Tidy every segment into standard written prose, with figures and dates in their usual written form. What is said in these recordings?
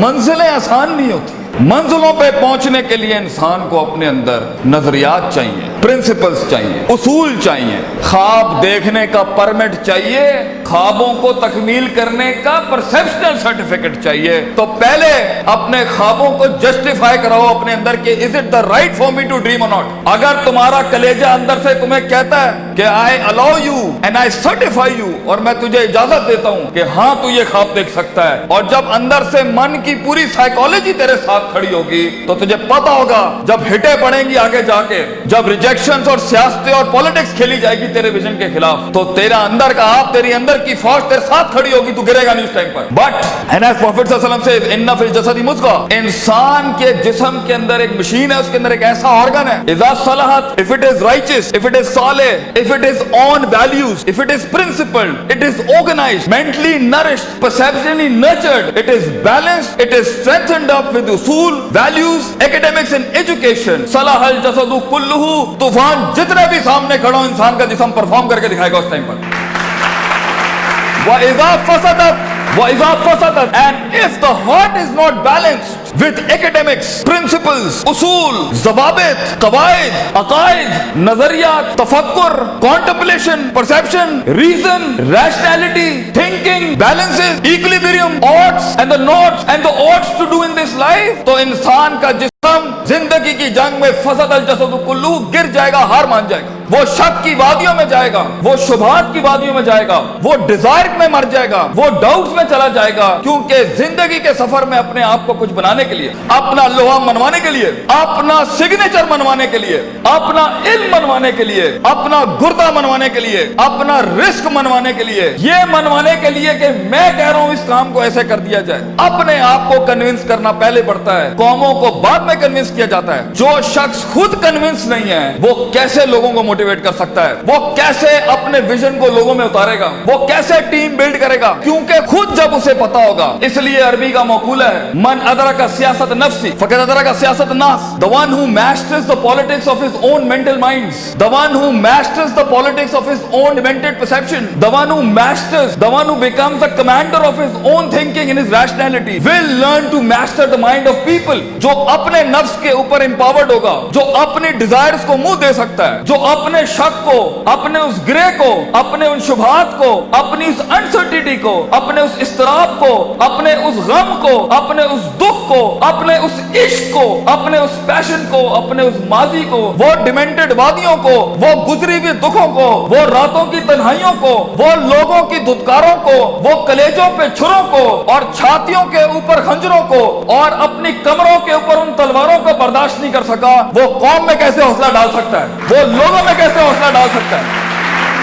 मंजिलें आसान नहीं होती। मंजिलों पे पहुंचने के लिए इंसान को अपने अंदर नजरियात चाहिए, प्रिंसिपल्स चाहिए, उसूल चाहिए, ख्वाब देखने का परमिट चाहिए, ख्वाबों को तकमील करने का परसेप्शनल सर्टिफिकेट चाहिए। तो पहले अपने ख्वाबों को जस्टिफाई कराओ अपने अंदर कि is it the right for me to dream और नॉट। अगर तुम्हारा कलेजा अंदर से तुम्हें कहता है कि I allow you and I certify you, और मैं तुझे इजाजत देता हूं कि हाँ तू ये ख्वाब देख सकता है, और जब अंदर से मन की पूरी साइकोलॉजी तेरे साथ खड़ी होगी तो तुझे पता होगा जब हिटे पड़ेंगी आगे जाके, जब रिजेक्शंस और सियासतें और पॉलिटिक्स खेली जाएगी तेरे विजन के खिलाफ, तो तेरा अंदर का आप, तेरी अंदर की फौज तेरे साथ खड़ी होगी, तू गिरेगा नहीं उस टाइम पर। बट एंड एज प्रॉफिट सल्लल्लाहु अलैहि वसल्लम से इन्ना फिल जसदी मुज़गा, इंसान के जिस्म के अंदर एक मशीन है, उसके अंदर एक ऐसा ऑर्गन है, इज़ा सलहत, if it is righteous, if it is सालिह, if it is on values, if it is principled, it is organized, mentally nourished, perceptionally nurtured, it is balanced, it is strengthened up with उसूल, values, academics and education, सलाहल जसदु कुल्लुहु, तूफान जितने भी सामने खड़ा हो इंसान का जिस्म परफॉर्म करके दिखाएगा उस टाइम पर। وَإِذَا فَسَدَتْ, and if the heart is not balanced with academics, principles, usul, ज़वाबित, क़वाइद, अक़ाइद, नज़रियात, तफ़क्कुर, contemplation, perception, reason, rationality, thinking, balances, equilibrium, odds and the nots and the odds to do in this life, तो इंसान का जिस्म जिंदगी की जंग में फसदल जसदु कुल्लू, गिर जाएगा, हार मान जाएगा, वो शक की वादियों में जाएगा, वो शुबहात की वादियों में जाएगा, वो डिजायर में मर जाएगा, वो डाउट्स में चला जाएगा, क्योंकि जिंदगी के सफर में अपने आप को कुछ बनाने के लिए, अपना लोहा मनवाने के लिए, अपना सिग्नेचर मनवाने के लिए, अपना इल्म मनवाने के लिए, अपना गुर्दा मनवाने के लिए, अपना रिस्क मनवाने के लिए, ये मनवाने के लिए कि मैं कह रहा हूं इस काम को ऐसे कर दिया जाए, अपने आप को कन्विंस करना पहले पड़ता है, कौमों को बाद में कन्विंस किया जाता है। जो शख्स खुद कन्विंस नहीं है वो कैसे लोगों को मोटिवेट कर सकता है, वो कैसे अपने विजन को लोगों में उतारेगा, वो कैसे टीम बिल्ड करेगा, क्योंकि खुद जब उसे पता होगा। इसलिए अरबी का मकूला है, मन अदरका सियासत नफ्सी फकद अदरका सियासत नास, the one who masters the politics of his own mental minds, the one who masters the politics of his own demented perception, the one who masters, the one who becomes the commander of his own thinking in his rationality will learn to master the mind of people. जो अपने नफ्स के ऊपर empowered होगा, जो अपने desires को मुंह दे सकता है, जो अपने शक को, अपने उस ग्रे को, अपने उन शुबहात को, अपनी उस अनसर्टिनिटी को, अपने उस इस्तराब को, अपने उस गम को, अपने उस दुख को, अपने उस इश्क को, अपने उस पैशन को, अपने उस माजी को, वो डिमेंटेड वादियों को, वो गुजरी हुई दुखों को, वो रातों की तन्हाइयों को, वो लोगों की धुतकारों को, वो कलेजों पे छुरों को और छातियों के ऊपर खंजरों को और अपनी कमरों के ऊपर उन तलवारों को बर्दाश्त नहीं कर सका, वो कौम में कैसे हौसला डाल सकता है, वो लोगों में कैसे हौसला डाल सकता है।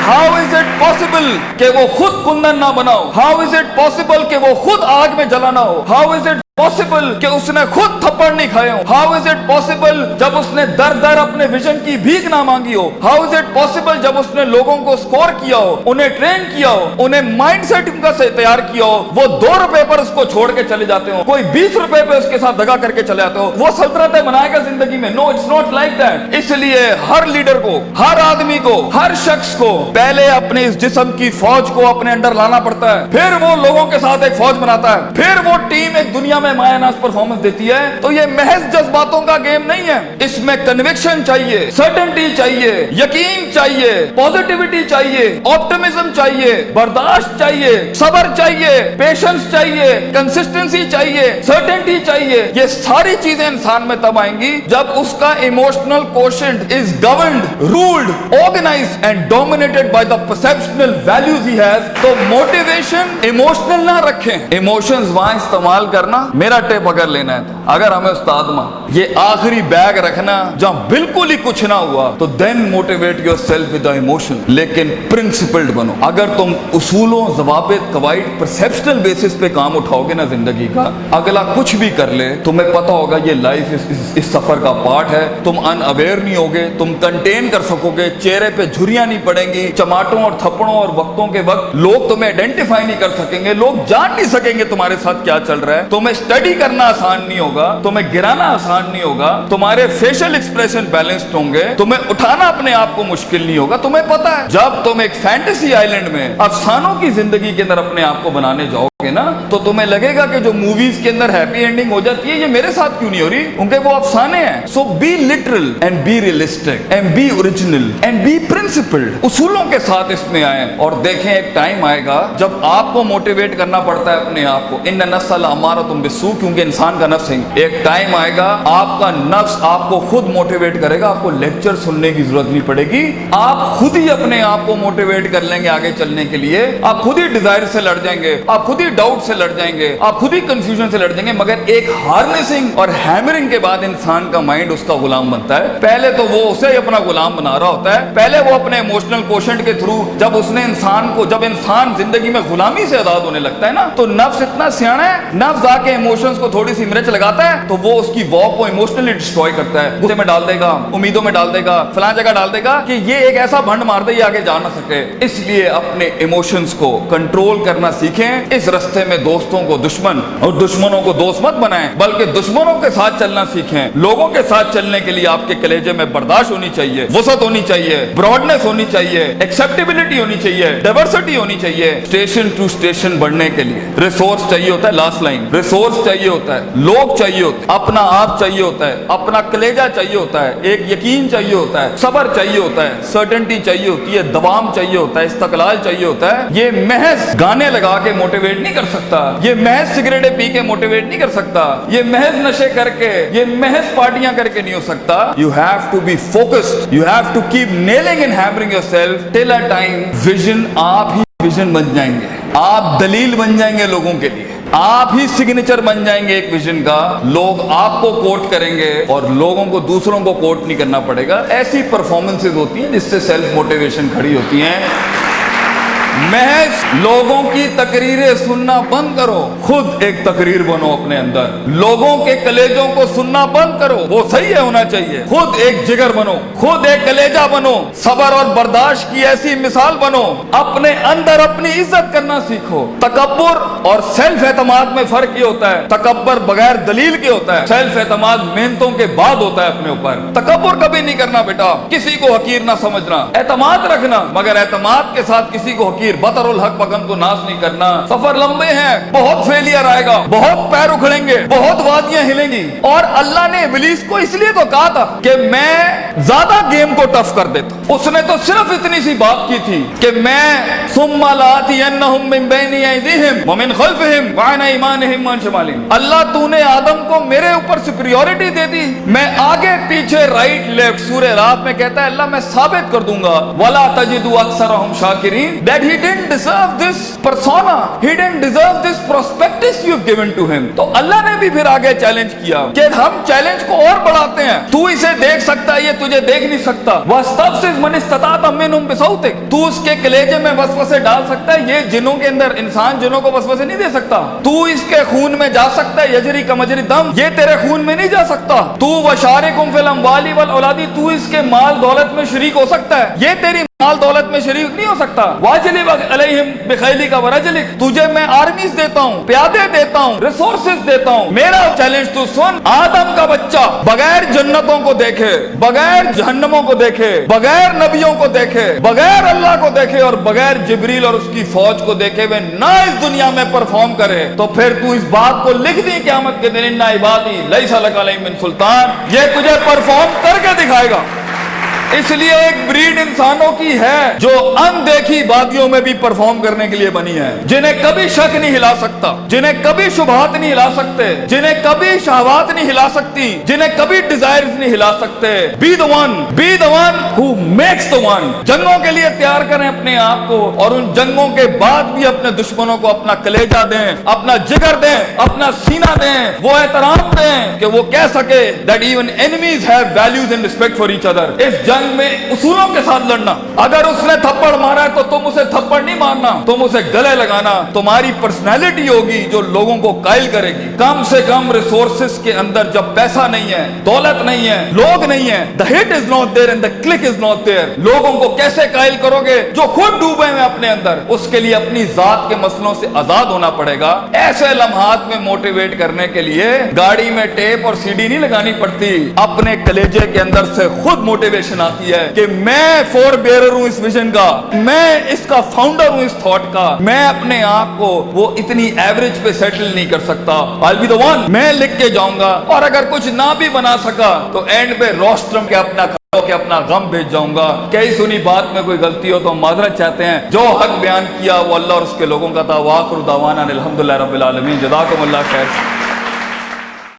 How is it possible कि वो खुद कुंदन ना बनाओ? How is it possible कि वो खुद आग में जला ना हो? How is it पॉसिबल कि उसने खुद थप्पड़ नहीं खाए हो? हाउ इज इट पॉसिबल जब उसने दर दर अपने विजन की भीख ना मांगी हो? हाउ इज इट पॉसिबल जब उसने लोगों को स्कोर किया हो, उन्हें ट्रेन किया हो, उन्हें माइंडसेट उनका से तैयार किया हो, वो 2 रुपए पर उसको छोड़ के चले जाते हो, कोई 20 रुपए पे उसके साथ दगा करके चले जाते हो, वो सल्तनतें बनाएगा जिंदगी में? No, it's not like that. इसलिए हर लीडर को, हर आदमी को, हर शख्स को पहले अपने इस जिस्म की फौज को अपने अंडर लाना पड़ता है, फिर वो लोगों के साथ एक फौज बनाता है, फिर वो टीम एक दुनिया में मायानाज परफॉर्मेंस देती है। तो ये महज जज्बातों का गेम नहीं है, इसमें कन्विक्शन चाहिए, सर्टेनिटी चाहिए, यकीन चाहिए, पॉजिटिविटी चाहिए, ऑप्टिमिज्म चाहिए, बर्दाश्त चाहिए, सब्र चाहिए, पेशेंस चाहिए, कंसिस्टेंसी चाहिए, सर्टेनिटी चाहिए। ये सारी चीजें इंसान में तब आएंगी जब उसका emotional quotient is governed, ruled, organised and dominated by the perceptual values he has. तो मोटिवेशन इमोशनल ना रखें, इमोशंस वहां इस्तेमाल करना मेरा टेप अगर लेना है तो अगर हमें उस्ताद मां ये आखिरी बैग रखना जहां बिल्कुल ही कुछ ना हुआ तो then motivate yourself with the emotion, लेकिन प्रिंसिपल्ड बनो। अगर तुम उसूलों, ज़वाबित, क़वाइद, परसेप्शनल बेसिस पे काम उठाओगे ना जिंदगी का, अगला कुछ भी कर ले तुम्हें पता होगा ये लाइफ इस सफर का पार्ट है, तुम अनअवेयर नहीं होगे, तुम कंटेन कर सकोगे, चेहरे पे झुर्रियां नहीं पड़ेंगी, चमाटों और थप्पड़ों और वक्तों के वक्त लोग तुम्हें आइडेंटिफाई नहीं कर सकेंगे, लोग जान नहीं सकेंगे तुम्हारे साथ क्या चल रहा है, तुम्हें स्टडी करना आसान नहीं होगा, तुम्हें गिराना आसान नहीं होगा, तुम्हारे फेशियल एक्सप्रेशन बैलेंस्ड होंगे, तुम्हें उठाना अपने आप को मुश्किल नहीं होगा। तुम्हें पता है जब तुम एक फैंटेसी आइलैंड में अफसानों की जिंदगी के अंदर अपने आप को बनाने जाओगे ना, तो तुम्हें लगेगा कि जो मूवीज के अंदर हैप्पी एंडिंग हो जाती है ये मेरे साथ क्यों नहीं हो रही, उनके वो अफसाने हैं। So be literal and be realistic and be original and be principled, उसूलों के साथ इसमें आए और देखें एक टाइम आएगा जब आपको मोटिवेट करना पड़ता है अपने आप को। इन नस्ल हमारा तुम बिस्सू, क्योंकि इंसान का नफ्स है। एक टाइम आएगा आपका नफ्स आपको खुद मोटिवेट करेगा, आपको लेक्चर सुनने की जरूरत नहीं पड़ेगी, आप खुद ही अपने आप को मोटिवेट कर लेंगे आगे चलने के लिए। आप खुद ही डिजायर से लड़ जाएंगे, आप खुद ही डाउट से लड़ जाएंगे, आप खुद ही कंफ्यूजन से लड़ जाएंगे। मगर एक हार्नेसिंग और हैमरिंग के बाद इंसान का माइंड उसका गुलाम बनता है। पहले तो वो उसे ही अपना गुलाम बना रहा होता है, पहले वो अपने इमोशनल कोशेंट के थ्रू जब उसने इंसान को, जब इंसान जिंदगी में गुलामी से आजाद होने लगता है ना, तो नफ्स इतना सियाना है, नफ्स आके इमोशंस को थोड़ी सी मिर्च लगाता है तो वो उसकी वॉक को इमोशनली डिस्ट्रॉय करता है, गुस्से में डाल देगा, उम्मीदों में डाल देगा, फलां जगह डाल देगा कि ये एक ऐसा भंड मार दे ये आगे जा ना सके। इसलिए अपने इमोशंस को कंट्रोल करना सीखें। इस रास्ते में दोस्तों को दुश्मन और दुश्मनों को दोस्त मत बनाएं, बल्कि दुश्मनों के साथ चलना सीखें। लोगों के साथ चलने के लिए आपके कलेजे में बर्दाश्त होनी चाहिए, वसत होनी चाहिए, ब्रॉडनेस होनी चाहिए, एक्सेप्टेबिलिटी होनी चाहिए, डाइवर्सिटी होनी चाहिए। स्टेशन टू स्टेशन बढ़ने के लिए रिसोर्स चाहिए होता है, लास्ट लाइन, रिसोर्स चाहिए होता है, लोग चाहिए होते हैं, अपना आप चाहिए होता है, अपना कलेजा चाहिए होता है, एक यकीन चाहिए होता है, सब्र चाहिए होता है, सर्टेनिटी चाहिए होती है, दवाम चाहिए होता है, इस्तकलाल चाहिए होता है। ये महज गाने लगा के मोटिवेट नहीं कर सकता, ये महज सिगरेटें पी के मोटिवेट नहीं कर सकता, ये महज नशे करके, ये महज पार्टियां करके नहीं हो सकता। You have to be focused, you have to keep nailing and hammering yourself till a time vision, आप ही विजन बन जाएंगे, आप दलील बन जाएंगे लोगों के लिए, आप ही सिग्नेचर बन जाएंगे एक विजन का। लोग आपको कोट करेंगे और लोगों को दूसरों को कोट नहीं करना पड़ेगा। ऐसी परफॉर्मेंसेज होती हैं जिससे सेल्फ मोटिवेशन खड़ी होती हैं। महज लोगों की तकरीरें सुनना बंद करो, खुद एक तकरीर बनो अपने अंदर। लोगों के कलेजों को सुनना बंद करो, वो सही है होना चाहिए। खुद एक जिगर बनो, खुद एक कलेजा बनो, सब्र और बर्दाश्त की ऐसी मिसाल बनो। अपने अंदर अपनी इज्जत करना सीखो। तकब्बुर और सेल्फ एतमाद में फर्क ये होता है, तकब्बुर बगैर दलील के होता है, सेल्फ एतमाद मेहनतों के बाद होता है अपने ऊपर। तकब्बुर कभी नहीं करना बेटा, किसी को हकीर ना समझना, एतमाद रखना, मगर एतमाद के साथ किसी को हकीर बतरुल हक पगम को नाश नहीं करना। सफर लंबे हैं, बहुत फेलियर आएगा, बहुत पैर उखड़ेंगे, बहुत वादियां हिलेंगी। और अल्लाह ने इब्लीस को इसलिए तो कहा था कि मैं ज्यादा गेम को टफ कर देता हूं। उसने तो सिर्फ इतनी सी बात की थी कि मैं सुम्मा लातियन्नहुम मिन बैनि अयदीहिम व मिन खल्फिहिम व अन अयमानिहिम व अन शमालिहिम। अल्लाह तूने आदम को मेरे ऊपर सुपीरियॉरिटी दे दी, मैं आगे पीछे राइट लेफ्ट, सूरह रात में कहता है अल्लाह मैं साबित कर दूंगा, वला तजिदु अक्सरहुम शाकिरीन, that he didn't deserve this persona, he didn't deserve this prospectus you've given to him। तो अल्लाह ने भी फिर आगे चैलेंज किया कि हम चैलेंज को और बढ़ाते हैं, तू इसे देख सकता है, ये तुझे देख नहीं सकता। वस्तफ़िज़ मन इस्तताअत मिनहुम बिसौतिक, तू उसके कलेजे में वसवसे डाल सकता है, ये जिनों के अंदर, इंसान जिनों को वसवसे नहीं दे सकता। तू इसके खून में जा सकता है, यजरी कमजरी दम, ये तेरे खून में नहीं जा सकता। तू वशारिकुम फिल अम्वाली वल औलादी, तू इसके माल दौलत में शरीक हो सकता है, ये तेरी माल दौलत में शरीक नहीं हो सकता। वाजिलिब अलैहिम बिखैलिका व रजलिक, तुझे मैं आर्मीज देता हूँ, प्यादे देता हूँ, रिसोर्सेज देता हूँ। मेरा चैलेंज तू सुन, आदम का बच्चा बगैर जन्नतों को देखे, बगैर जहन्नमों को देखे, बगैर नबियों को देखे, बगैर अल्लाह को देखे और बगैर जिब्रील और उसकी फौज को देखे हुए ना इस दुनिया में परफॉर्म करे, तो फिर तू इस बात को लिख दी क़यामत के दिन, इन्ना इबादी लैसा लक अलैहिम मिन सुल्तान, ये तुझे परफॉर्म करके दिखाएगा। इसलिए एक ब्रीड इंसानों की है जो अनदेखी वादियों में भी परफॉर्म करने के लिए बनी है, जिन्हें कभी शक नहीं हिला सकता, जिन्हें कभी शुबहात नहीं हिला सकते, जिन्हें कभी शहवात नहीं हिला सकती, जिन्हें कभी डिजायर्स नहीं हिला सकते। Be the one who makes the one. जंगों के लिए तैयार करें अपने आप को, और उन जंगों के बाद भी अपने दुश्मनों को अपना कलेजा दें, अपना जिगर दें, अपना सीना दें, वो एहतराम दें कि वो कह सके that even enemies have values and respect for each other. इस जंग में उसूलों के साथ लड़ना। अगर उसने थप्पड़ मारा है तो तुम उसे थप्पड़ नहीं मारना, तुम उसे गले लगाना। तुम्हारी पर्सनैलिटी होगी जो लोगों को कायल करेगी। कम से कम रिसोर्सेस के अंदर जब पैसा नहीं है, दौलत नहीं है, लोग नहीं है, the hit is not there and the click is not there, लोगों को कैसे कायल करोगे जो खुद डूबे हैं अपने अंदर? उसके लिए अपनी जात के मसलों से आजाद होना पड़ेगा। ऐसे लम्हात में मोटिवेट करने के लिए गाड़ी में टेप और सीडी नहीं लगानी पड़ती, अपने कलेजे के अंदर से खुद मोटिवेशन आती है कि मैं फोर बेरर हूं इस विजन का, मैं इसका फाउंडर हूं इस थॉट का। मैं अपने आप को वो इतनी एवरेज पे सेटल नहीं कर सकता, I will be the one, मैं लिख के जाऊंगा। और अगर कुछ ना भी बना सका तो एंड पे रोस्ट्रम के अपना गम भेज जाऊंगा। कई सुनी बात में कोई गलती हो तो हम माजरत चाहते हैं। जो हक बयान किया वो अल्लाह और उसके लोगों का था। वाखिर दावाना अनिल हम्दुलिल्लाहि रब्बिल आलमीन। जज़ाकुमुल्लाह खैर।